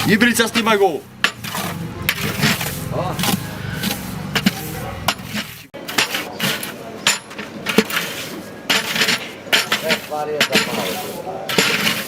Ibrica snimaj go! Stvar je za malo.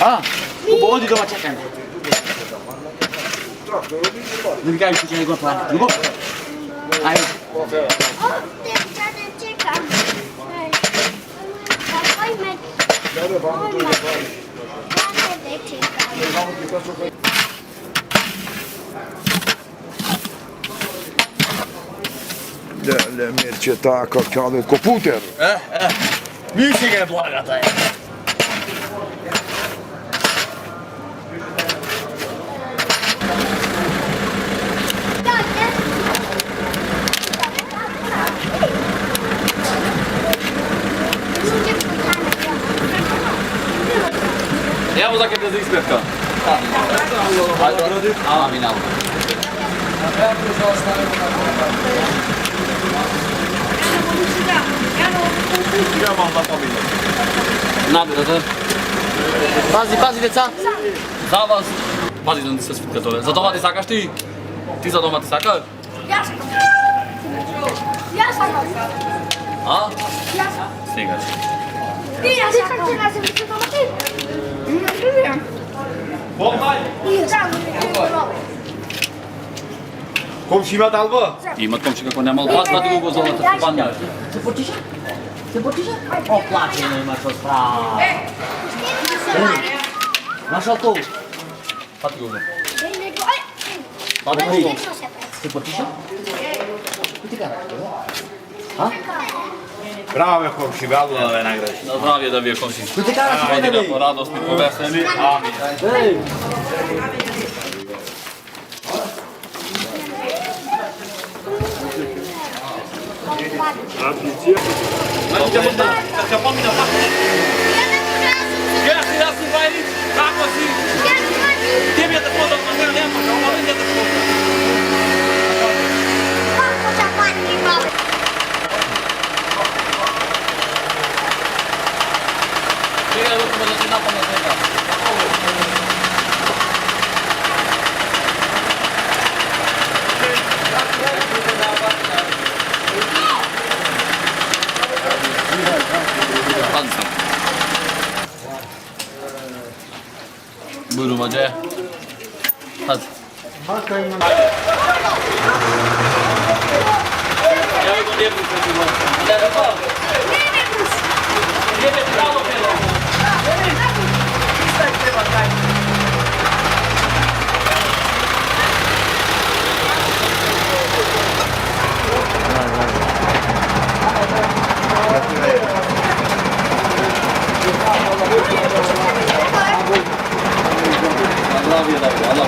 A, odi doma čekaj me. Ne kaj mi čekaj go plan. Ljubo? Ajde. Ovdje sada čekam. Pojme. Delle merce tako kao kompjuter. Nisi ga je blaga taj. Evo za kada za ispetka. Ajde, radi. A, mi nalo. Ja mam na pominę. Nabierze. Pazi, deca. Za vas. Pazi, da se svitka dole. Za doma ti sakaš ti? Ti za doma ti sakaš? Ja sam. A? Ja sam. Stigaš. Ti ja sam. Ti kako se ti doma ti? Ne znam. Pomaj. Komšima dalba? Ima komši kako nema, ali pas da drugo zolata se panja. Se potiša? Se potiša? O, plaćeno ima to spravo. Našao to? Pa ti drugo. Pa da mi. Se potiša? Ti kada? A? Bravo je komši, bravo je nagradi. Na zdravje da bi je komši. Ti kada se Godina vedeli? po radosni, po veseli. Amin. Ej! Kad pomina tako. Ja si Vajrić, kako si? Tebi je da podam, a ne može, ovo je da podam. Čekaj, da ti napadne svega. Panca. Buyurun hocaya. Hadi. Gel bunu yapayım. Hadi bakalım. Gel bravo Pedro. Allah bir da Allah.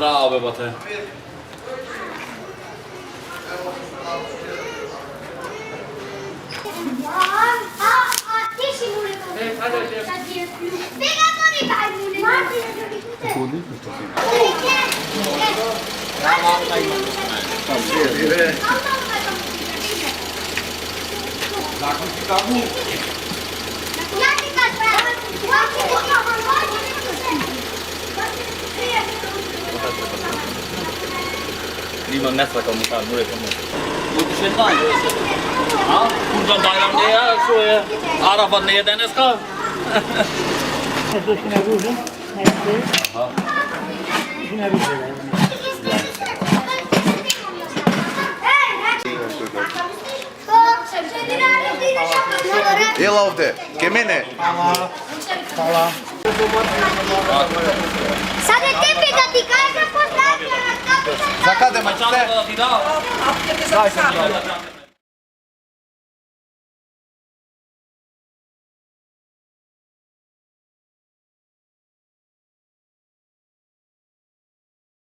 Bravo bebate. İmam ne sakal mı kaldı buraya kaldı. Bu dışarıdan. Ha? Kurban bayram ne ya? Şu ya. Araba ne yeden eska? Ha? Hey, Jel ovdje, ke mene. Sad je tebi da ti kažem pozdravljam. Za kada mačate? Da ti dao. Daj sam ti.